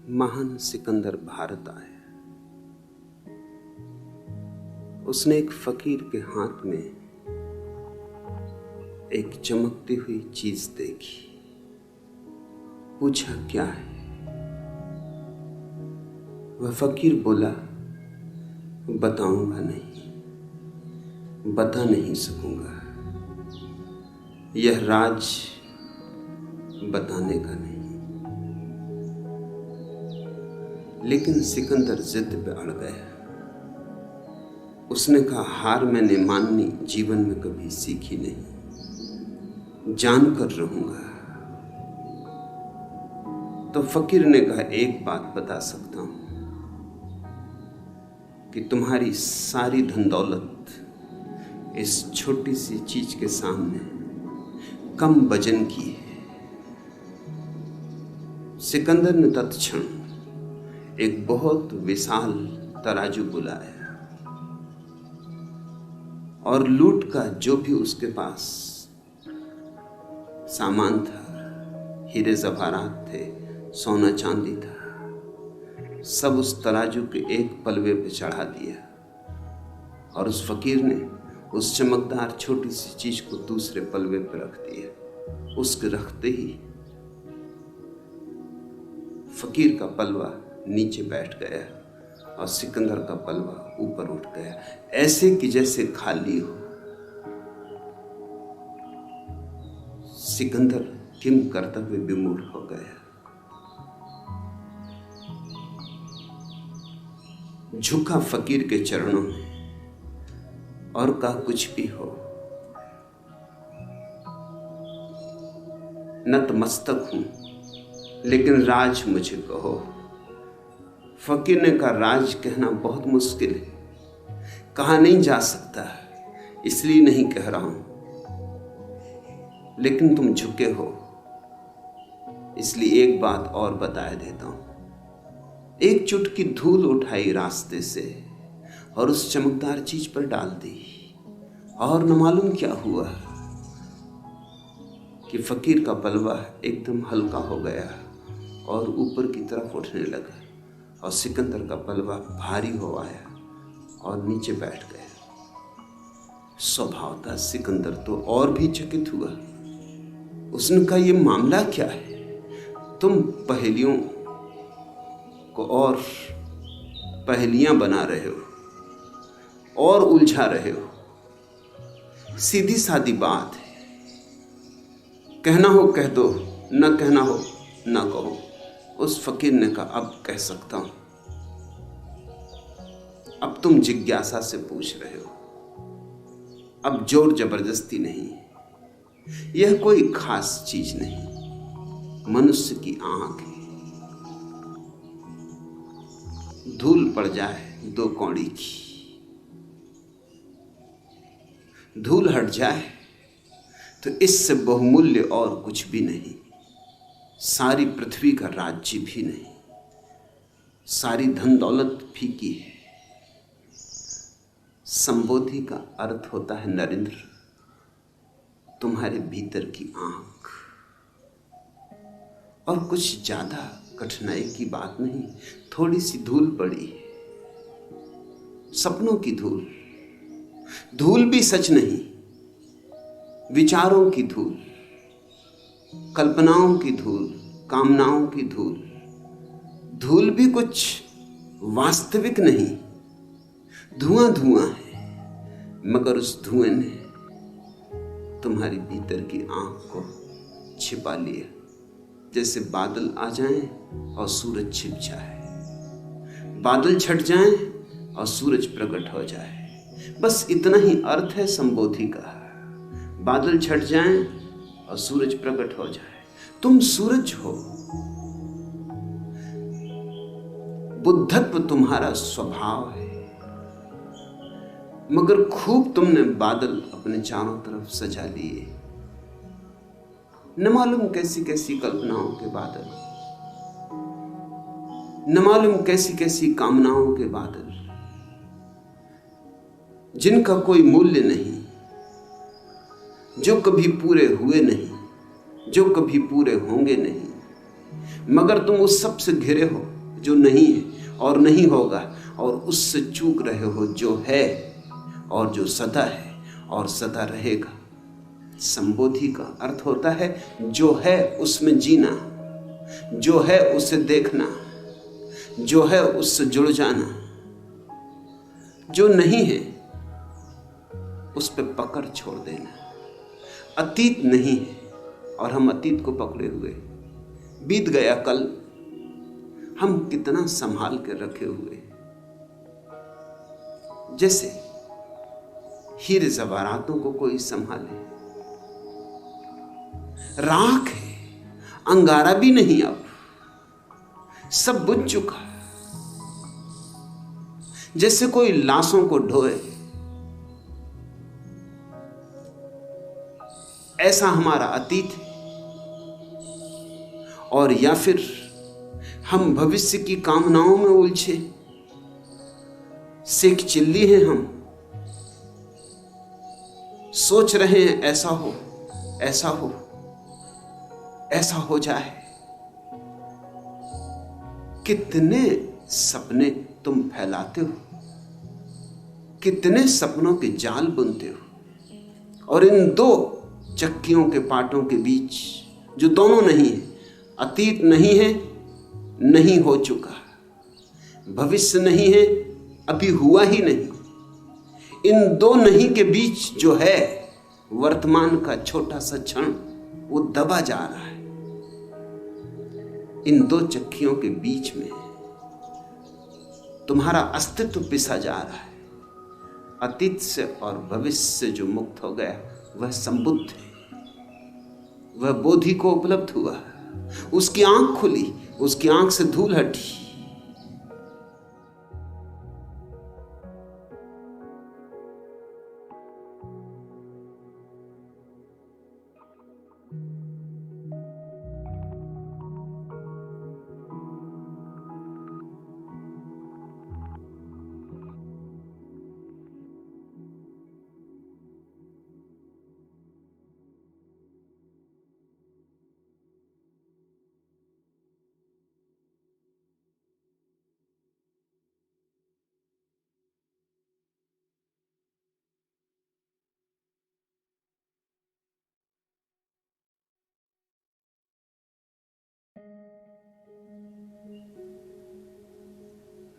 महान सिकंदर भारत आया। उसने एक फकीर के हाथ में एक चमकती हुई चीज देखी। पूछा, क्या है? वह फकीर बोला, बताऊंगा नहीं, बता नहीं सकूंगा। यह राज बताने का नहीं। लेकिन सिकंदर जिद पे अड़ गया। उसने कहा, हार मैंने माननी जीवन में कभी सीखी नहीं, जानकर रहूंगा। तो फकीर ने कहा, एक बात बता सकता हूं कि तुम्हारी सारी धन दौलत इस छोटी सी चीज के सामने कम वजन की है। सिकंदर ने तत्क्षण एक बहुत विशाल तराजू बुलाया और लूट का जो भी उसके पास सामान था, हीरे जवाहरात थे, सोना चांदी था, सब उस तराजू के एक पलवे पे चढ़ा दिया। और उस फकीर ने उस चमकदार छोटी सी चीज को दूसरे पलवे पे रख दिया। उसके रखते ही फकीर का पलवा नीचे बैठ गया और सिकंदर का पलवा ऊपर उठ गया, ऐसे कि जैसे खाली हो। सिकंदर किम कर्तव्य विमूढ़ हो गया। झुका फकीर के चरणों में और कहा, कुछ भी हो, नतमस्तक हूं, लेकिन राज मुझे कहो। फकीर ने कहा, राज कहना बहुत मुश्किल है, कहा नहीं जा सकता, इसलिए नहीं कह रहा हूं। लेकिन तुम झुके हो, इसलिए एक बात और बता देता हूं। एक चुटकी धूल उठाई रास्ते से और उस चमकदार चीज पर डाल दी, और न मालूम क्या हुआ कि फकीर का पलवा एकदम हल्का हो गया और ऊपर की तरफ उठने लगा, और सिकंदर का पलवा भारी हो आया और नीचे बैठ गया। स्वभावतः सिकंदर तो और भी चकित हुआ। उसने कहा, यह मामला क्या है? तुम पहेलियों को और पहेलियां बना रहे हो और उलझा रहे हो। सीधी सादी बात है, कहना हो कह दो, न कहना हो न कहो। उस फकीर ने कहा, अब कह सकता हूं। अब तुम जिज्ञासा से पूछ रहे हो, अब जोर जबरदस्ती नहीं। यह कोई खास चीज नहीं, मनुष्य की आंख है। धूल पड़ जाए 2 कौड़ी की, धूल हट जाए तो इससे बहुमूल्य और कुछ भी नहीं। सारी पृथ्वी का राज्य भी नहीं, सारी धन दौलत फीकी है। संबोधि का अर्थ होता है नरेंद्र, तुम्हारे भीतर की आंख। और कुछ ज्यादा कठिनाई की बात नहीं, थोड़ी सी धूल पड़ी, सपनों की धूल। धूल भी सच नहीं, विचारों की धूल, कल्पनाओं की धूल, कामनाओं की धूल। धूल भी कुछ वास्तविक नहीं, धुआं धुआं है, मगर उस धुएं ने तुम्हारी भीतर की आंख को छिपा लिया। जैसे बादल आ जाएं और सूरज छिप जाए, बादल छट जाएं और सूरज प्रकट हो जाए। बस इतना ही अर्थ है संबोधि का। बादल छट जाएं और सूरज प्रकट हो जाए। तुम सूरज हो, बुद्धत्व तुम्हारा स्वभाव है, मगर खूब तुमने बादल अपने चारों तरफ सजा लिए। न मालूम कैसी कैसी कल्पनाओं के बादल, न मालूम कैसी कैसी कामनाओं के बादल, जिनका कोई मूल्य नहीं, जो कभी पूरे हुए नहीं, जो कभी पूरे होंगे नहीं। मगर तुम उस सब से घिरे हो जो नहीं है और नहीं होगा, और उससे चूक रहे हो जो है और जो सदा है और सदा रहेगा। संबोधि का अर्थ होता है जो है उसमें जीना, जो है उसे देखना, जो है उससे जुड़ जाना। जो नहीं है उस पर पकड़ छोड़ देना। अतीत नहीं है और हम अतीत को पकड़े हुए, बीत गया कल हम कितना संभाल के रखे हुए, जैसे हीरे जवाहरातों को कोई संभाले। राख है, अंगारा भी नहीं, अब सब बुझ चुका। जैसे कोई लाशों को ढोए, ऐसा हमारा अतीत है। और या फिर हम भविष्य की कामनाओं में उलझे, सेक चिल्ली हैं हम, सोच रहे हैं ऐसा हो, ऐसा हो, ऐसा हो जाए। कितने सपने तुम फैलाते हो, कितने सपनों के जाल बुनते हो, और इन दो चक्कियों के पाटों के बीच जो दोनों नहीं है, अतीत नहीं है, नहीं हो चुका, भविष्य नहीं है, अभी हुआ ही नहीं, इन दो नहीं के बीच जो है वर्तमान का छोटा सा क्षण, वो दबा जा रहा है। इन दो चक्कियों के बीच में तुम्हारा अस्तित्व पिसा जा रहा है। अतीत से और भविष्य से जो मुक्त हो गया वह संबुद्ध है, वह बोधि को उपलब्ध हुआ, उसकी आंख खुली, उसकी आंख से धूल हटी।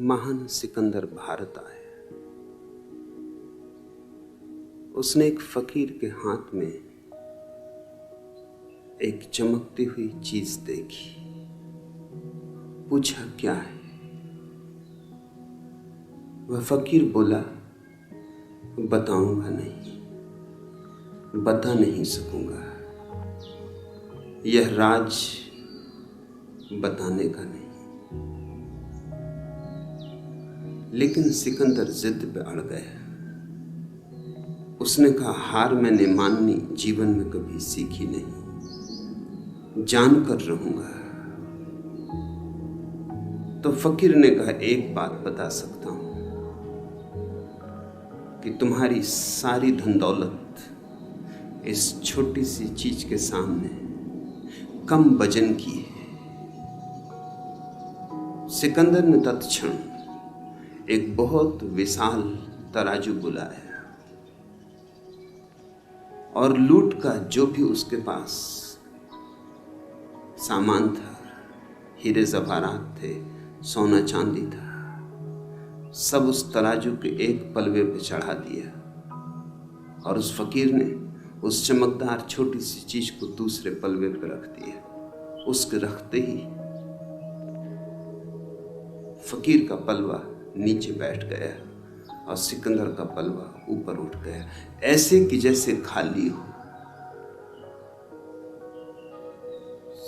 महान सिकंदर भारत आया। उसने एक फकीर के हाथ में एक चमकती हुई चीज देखी, पूछा क्या है। वह फकीर बोला, बताऊंगा नहीं, बता नहीं सकूंगा, यह राज बताने का नहीं। लेकिन सिकंदर जिद पे अड़ गया। उसने कहा, हार मैंने माननी जीवन में कभी सीखी नहीं, जानकर रहूंगा। तो फकीर ने कहा, एक बात बता सकता हूं कि तुम्हारी सारी धन दौलत इस छोटी सी चीज के सामने कम वजन की है। सिकंदर ने तत्क्षण एक बहुत विशाल तराजू बुलाया और लूट का जो भी उसके पास सामान था, हीरे जवाहरात थे, सोना चांदी था, सब उस तराजू के एक पलवे पे चढ़ा दिया। और उस फकीर ने उस चमकदार छोटी सी चीज को दूसरे पलवे पे रख दिया। उसके रखते ही फकीर का पलवा नीचे बैठ गया और सिकंदर का पलवा ऊपर उठ गया, ऐसे कि जैसे खाली हो।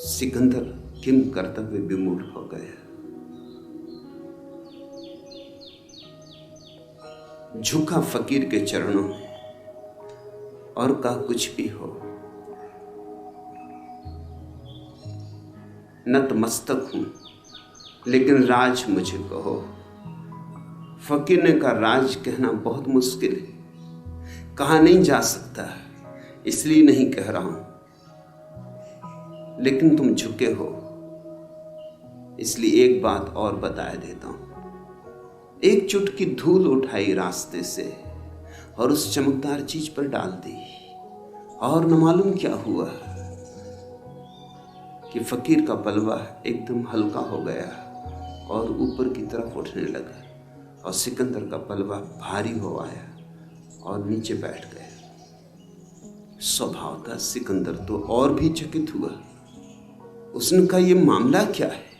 सिकंदर किम कर्तव्य विमूढ़ हो गया। झुका फकीर के चरणों में और कहा, कुछ भी हो, नतमस्तक हूं, लेकिन राज मुझे कहो। फकीर ने कहा, राज कहना बहुत मुश्किल है, कहा नहीं जा सकता, इसलिए नहीं कह रहा हूं, लेकिन तुम झुके हो इसलिए एक बात और बता देता हूं। एक चुटकी धूल उठाई रास्ते से और उस चमकदार चीज पर डाल दी, और न मालूम क्या हुआ कि फकीर का पलवा एकदम हल्का हो गया और ऊपर की तरफ उठने लगा, और सिकंदर का पलवा भारी हो आया और नीचे बैठ गया। स्वभाव था सिकंदर तो और भी चकित हुआ। उसने कहा, यह मामला क्या है?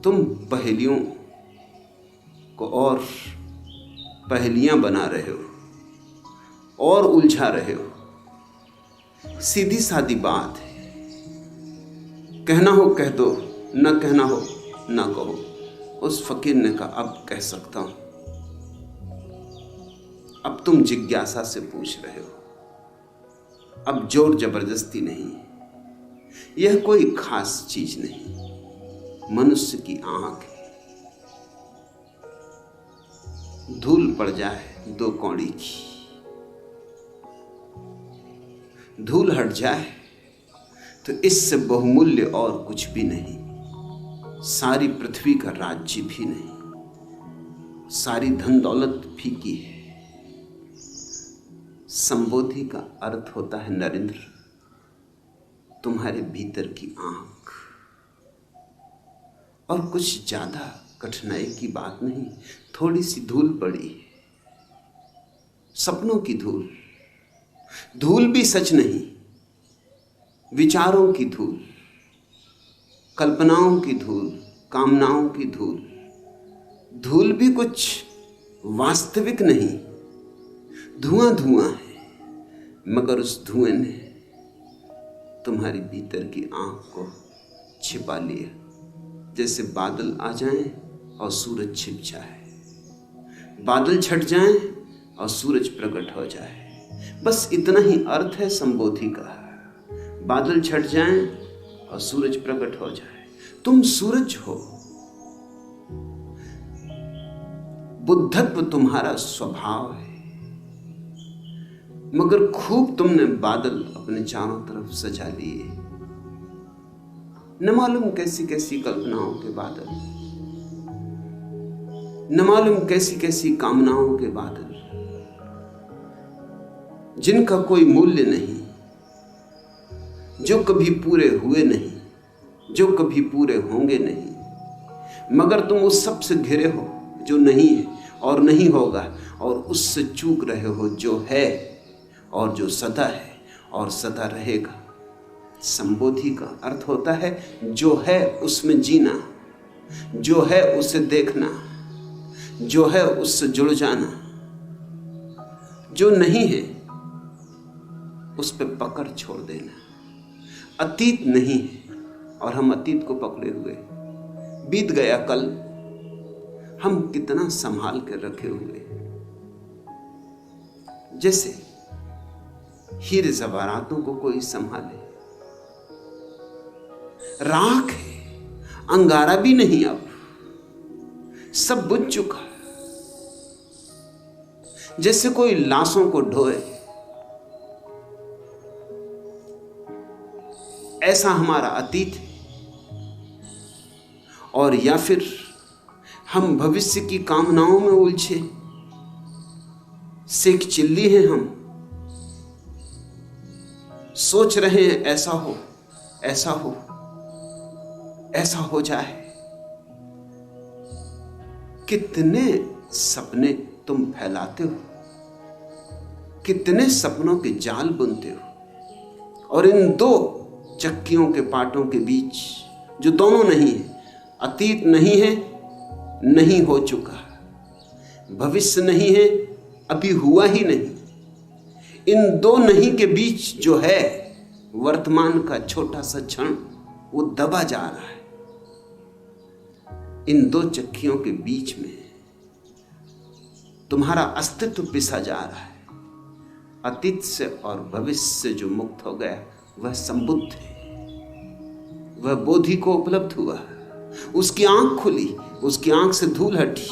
तुम पहेलियों को और पहेलियां बना रहे हो और उलझा रहे हो। सीधी सादी बात है, कहना हो कह दो, न कहना हो न कहो। उस फकीर ने कहा, अब कह सकता हूं। अब तुम जिज्ञासा से पूछ रहे हो, अब जोर जबरदस्ती नहीं। यह कोई खास चीज नहीं, मनुष्य की आंख है। धूल पड़ जाए 2 कौड़ी की, धूल हट जाए तो इससे बहुमूल्य और कुछ भी नहीं। सारी पृथ्वी का राज्य भी नहीं, सारी धन दौलत फीकी है। संबोधि का अर्थ होता है नरेंद्र, तुम्हारे भीतर की आंख। और कुछ ज्यादा कठिनाई की बात नहीं, थोड़ी सी धूल पड़ी है, सपनों की धूल। धूल भी सच नहीं, विचारों की धूल, कल्पनाओं की धूल, कामनाओं की धूल। धूल भी कुछ वास्तविक नहीं, धुआं धुआं है, मगर उस धुएं ने तुम्हारी भीतर की आंख को छिपा लिया। जैसे बादल आ जाएं और सूरज छिप जाए, बादल छट जाएं और सूरज प्रकट हो जाए। बस इतना ही अर्थ है संबोधि का। बादल छट जाएं और सूरज प्रकट हो जाए। तुम सूरज हो, बुद्धत्व तुम्हारा स्वभाव है, मगर खूब तुमने बादल अपने चारों तरफ सजा लिए। न मालूम कैसी कैसी कल्पनाओं के बादल, न मालूम कैसी कैसी कामनाओं के बादल, जिनका कोई मूल्य नहीं, जो कभी पूरे हुए नहीं, जो कभी पूरे होंगे नहीं। मगर तुम उस सब से घिरे हो जो नहीं है और नहीं होगा, और उससे चूक रहे हो जो है और जो सदा है और सदा रहेगा। संबोधि का अर्थ होता है जो है उसमें जीना, जो है उसे देखना, जो है उससे जुड़ जाना। जो नहीं है उस पे पकड़ छोड़ देना। अतीत नहीं है और हम अतीत को पकड़े हुए। बीत गया कल, हम कितना संभाल कर रखे हुए, जैसे हीरे जवाहरातों को कोई संभाले। राख है, अंगारा भी नहीं, अब सब बुझ चुका। जैसे कोई लाशों को ढोए, ऐसा हमारा अतीत है। और या फिर हम भविष्य की कामनाओं में उलझे सेक चिल्ली हैं। हम सोच रहे हैं ऐसा हो, ऐसा हो, ऐसा हो जाए। कितने सपने तुम फैलाते हो, कितने सपनों के जाल बुनते हो, और इन 2 चक्कियों के पाटों के बीच जो दोनों नहीं है, अतीत नहीं है, नहीं हो चुका, भविष्य नहीं है, अभी हुआ ही नहीं, इन 2 नहीं के बीच जो है वर्तमान का छोटा सा क्षण, वो दबा जा रहा है। इन 2 चक्कियों के बीच में तुम्हारा अस्तित्व पिसा जा रहा है। अतीत से और भविष्य से जो मुक्त हो गया वह संबुद्ध है, वह बोधि को उपलब्ध हुआ, उसकी आंख खुली, उसकी आंख से धूल हटी।